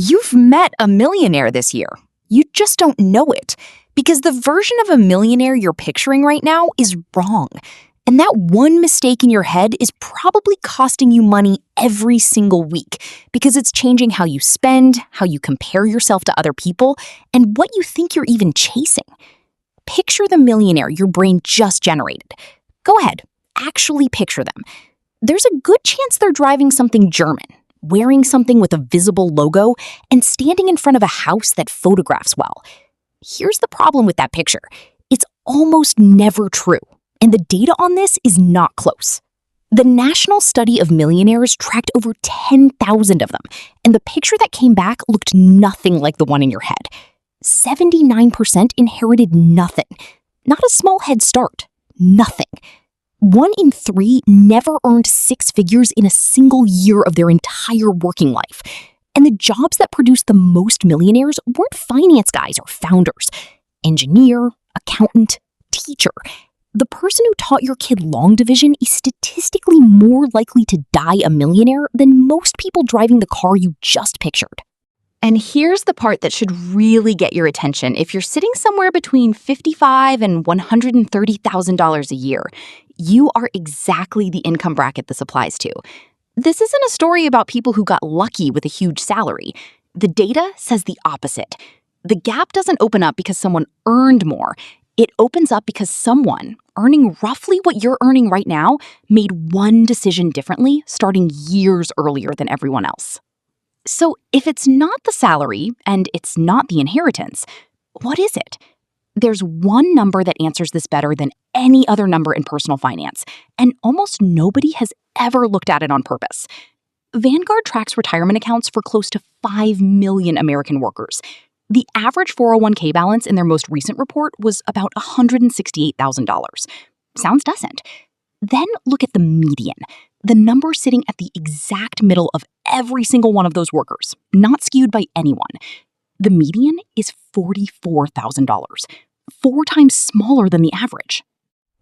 You've met a millionaire this year. You just don't know it because the version of a millionaire you're picturing right now is wrong. And that one mistake in your head is probably costing you money every single week because it's changing how you spend, how you compare yourself to other people, and what you think you're even chasing. Picture the millionaire your brain just generated. Go ahead, actually picture them. There's a good chance they're driving something German, wearing something with a visible logo, and standing in front of a house that photographs well. Here's the problem with that picture. It's almost never true, and the data on this is not close. The National Study of Millionaires tracked over 10,000 of them, and the picture that came back looked nothing like the one in your head. 79% inherited nothing. Not a small head start. Nothing. 1 in 3 never earned 6 figures in a single year of their entire working life. And the jobs that produced the most millionaires weren't finance guys or founders. Engineer, accountant, teacher. The person who taught your kid long division is statistically more likely to die a millionaire than most people driving the car you just pictured. And here's the part that should really get your attention if you're sitting somewhere between $55,000 and $130,000 a year. You are exactly the income bracket this applies to. This isn't a story about people who got lucky with a huge salary. The data says the opposite. The gap doesn't open up because someone earned more. It opens up because someone, earning roughly what you're earning right now, made one decision differently starting years earlier than everyone else. So if it's not the salary and it's not the inheritance, what is it? There's one number that answers this better than any other number in personal finance, and almost nobody has ever looked at it on purpose. Vanguard tracks retirement accounts for close to 5 million American workers. The average 401k balance in their most recent report was about $168,000. Sounds decent. Then look at the median, the number sitting at the exact middle of every single one of those workers, not skewed by anyone. The median is $44,000, 4 times smaller than the average.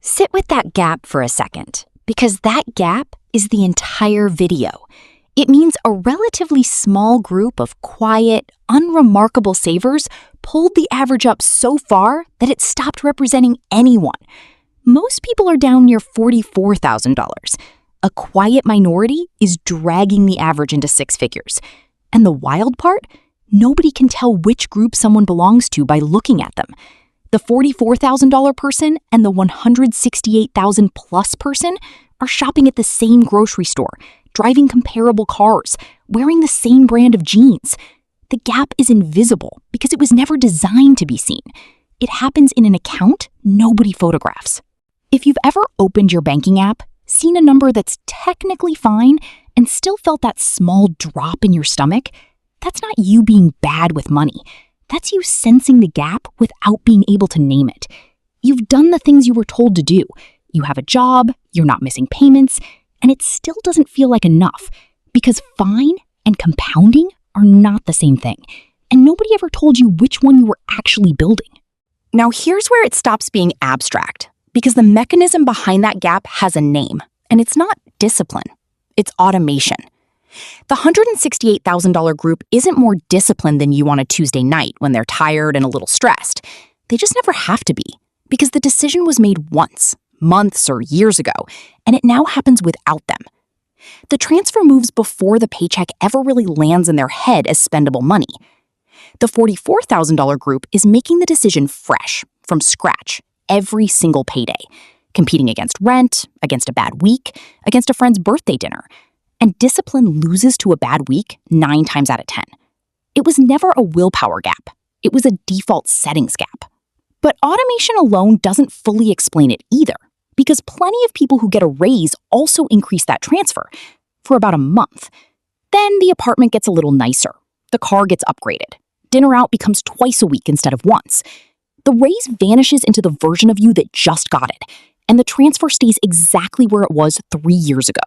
Sit with that gap for a second, because that gap is the entire video. It means a relatively small group of quiet, unremarkable savers pulled the average up so far that it stopped representing anyone. Most people are down near $44,000. A quiet minority is dragging the average into 6 figures. And the wild part? Nobody can tell which group someone belongs to by looking at them. The $44,000 person and the $168,000 plus person are shopping at the same grocery store, driving comparable cars, wearing the same brand of jeans. The gap is invisible because it was never designed to be seen. It happens in an account nobody photographs. If you've ever opened your banking app, seen a number that's technically fine, and still felt that small drop in your stomach, that's not you being bad with money. That's you sensing the gap without being able to name it. You've done the things you were told to do. You have a job, you're not missing payments, and it still doesn't feel like enough because fine and compounding are not the same thing, and nobody ever told you which one you were actually building. Now here's where it stops being abstract, because the mechanism behind that gap has a name, and it's not discipline, it's automation. The $168,000 group isn't more disciplined than you on a Tuesday night when they're tired and a little stressed. They just never have to be, because the decision was made once, months or years ago, and it now happens without them. The transfer moves before the paycheck ever really lands in their head as spendable money. The $44,000 group is making the decision fresh, from scratch, every single payday, competing against rent, against a bad week, against a friend's birthday dinner. And discipline loses to a bad week 9 times out of 10. It was never a willpower gap. It was a default settings gap. But automation alone doesn't fully explain it either, because plenty of people who get a raise also increase that transfer for about a month. Then the apartment gets a little nicer. The car gets upgraded. Dinner out becomes twice a week instead of once. The raise vanishes into the version of you that just got it, and the transfer stays exactly where it was 3 years ago.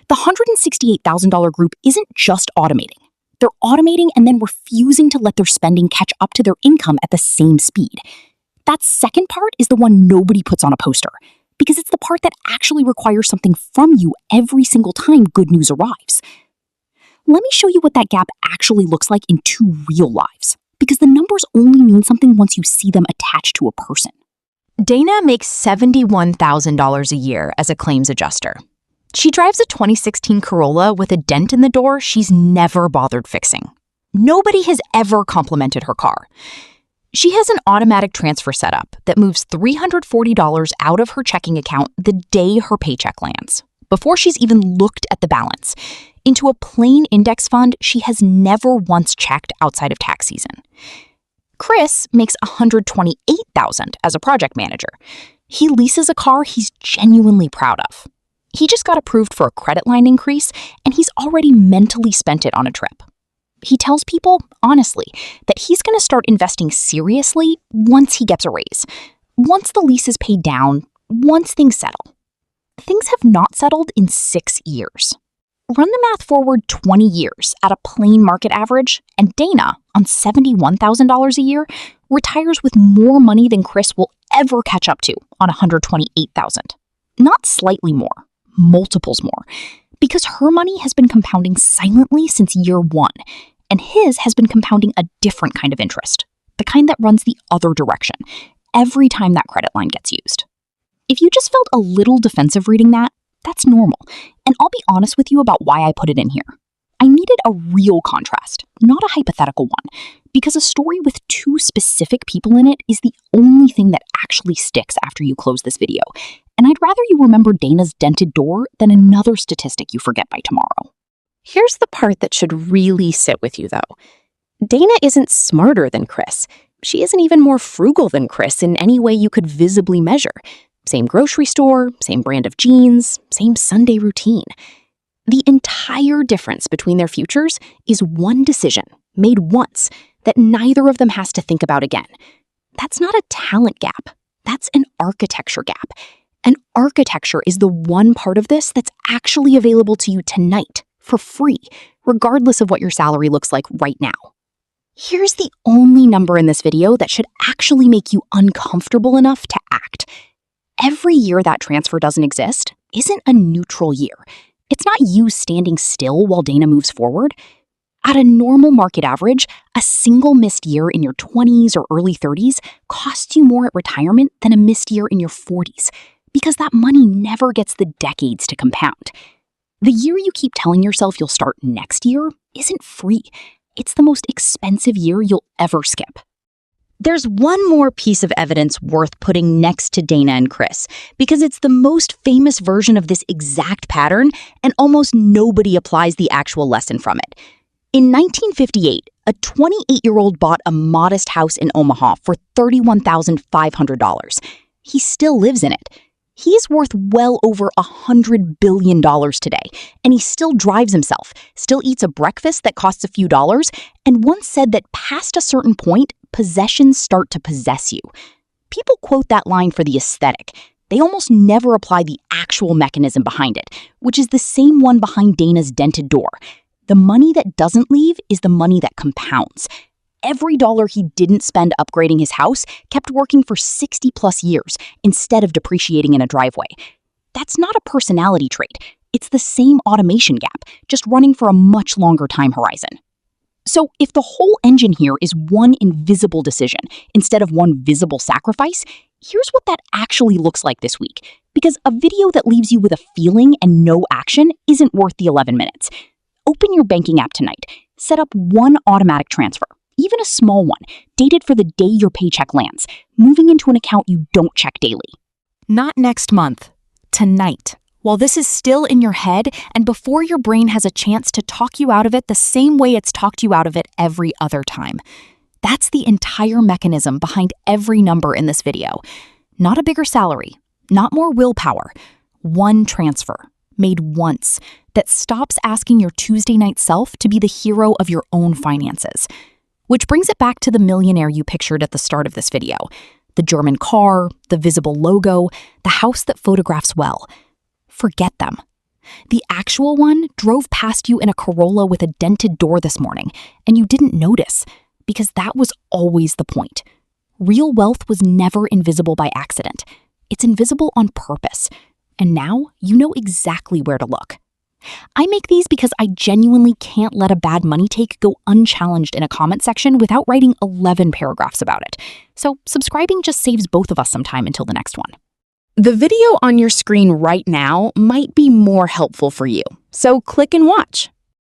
The $168,000 group isn't just automating. They're automating and then refusing to let their spending catch up to their income at the same speed. That second part is the one nobody puts on a poster, because it's the part that actually requires something from you every single time good news arrives. Let me show you what that gap actually looks like in two real lives, because the numbers only mean something once you see them attached to a person. Dana makes $71,000 a year as a claims adjuster. She drives a 2016 Corolla with a dent in the door she's never bothered fixing. Nobody has ever complimented her car. She has an automatic transfer setup that moves $340 out of her checking account the day her paycheck lands, before she's even looked at the balance, into a plain index fund she has never once checked outside of tax season. Chris makes $128,000 as a project manager. He leases a car he's genuinely proud of. He just got approved for a credit line increase, and he's already mentally spent it on a trip. He tells people, honestly, that he's going to start investing seriously once he gets a raise, once the lease is paid down, once things settle. Things have not settled in 6 years. Run the math forward 20 years at a plain market average, and Dana, on $71,000 a year, retires with more money than Chris will ever catch up to on $128,000. Not slightly more, multiples more, because her money has been compounding silently since year one, and his has been compounding a different kind of interest, the kind that runs the other direction, every time that credit line gets used. If you just felt a little defensive reading that, that's normal, and I'll be honest with you about why I put it in here. I needed a real contrast, not a hypothetical one, because a story with two specific people in it is the only thing that actually sticks after you close this video, and I'd rather you remember Dana's dented door than another statistic you forget by tomorrow. Here's the part that should really sit with you, though. Dana isn't smarter than Chris. She isn't even more frugal than Chris in any way you could visibly measure. Same grocery store, same brand of jeans, same Sunday routine. The entire difference between their futures is one decision, made once, that neither of them has to think about again. That's not a talent gap. That's an architecture gap. And architecture is the one part of this that's actually available to you tonight, for free, regardless of what your salary looks like right now. Here's the only number in this video that should actually make you uncomfortable enough to act. Every year that transfer doesn't exist isn't a neutral year. It's not you standing still while Dana moves forward. At a normal market average, a single missed year in your 20s or early 30s costs you more at retirement than a missed year in your 40s, because that money never gets the decades to compound. The year you keep telling yourself you'll start next year isn't free. It's the most expensive year you'll ever skip. There's one more piece of evidence worth putting next to Dana and Chris, because it's the most famous version of this exact pattern, and almost nobody applies the actual lesson from it. In 1958, a 28-year-old bought a modest house in Omaha for $31,500. He still lives in it. He's worth well over $100 billion today, and he still drives himself, still eats a breakfast that costs a few dollars, and once said that past a certain point, possessions start to possess you. People quote that line for the aesthetic. They almost never apply the actual mechanism behind it, which is the same one behind Dana's dented door. The money that doesn't leave is the money that compounds. Every dollar he didn't spend upgrading his house kept working for 60 plus years instead of depreciating in a driveway. That's not a personality trait. It's the same automation gap, just running for a much longer time horizon. So if the whole engine here is one invisible decision instead of one visible sacrifice, here's what that actually looks like this week. Because a video that leaves you with a feeling and no action isn't worth the 11 minutes. Open your banking app tonight. Set up one automatic transfer, even a small one, dated for the day your paycheck lands, moving into an account you don't check daily. Not next month, tonight. While this is still in your head and before your brain has a chance to talk you out of it the same way it's talked you out of it every other time. That's the entire mechanism behind every number in this video. Not a bigger salary, not more willpower. One transfer, made once, that stops asking your Tuesday night self to be the hero of your own finances. Which brings it back to the millionaire you pictured at the start of this video. The German car, the visible logo, the house that photographs well. Forget them. The actual one drove past you in a Corolla with a dented door this morning, and you didn't notice, because that was always the point. Real wealth was never invisible by accident. It's invisible on purpose. And now you know exactly where to look. I make these because I genuinely can't let a bad money take go unchallenged in a comment section without writing 11 paragraphs about it. So subscribing just saves both of us some time until the next one. The video on your screen right now might be more helpful for you, so click and watch.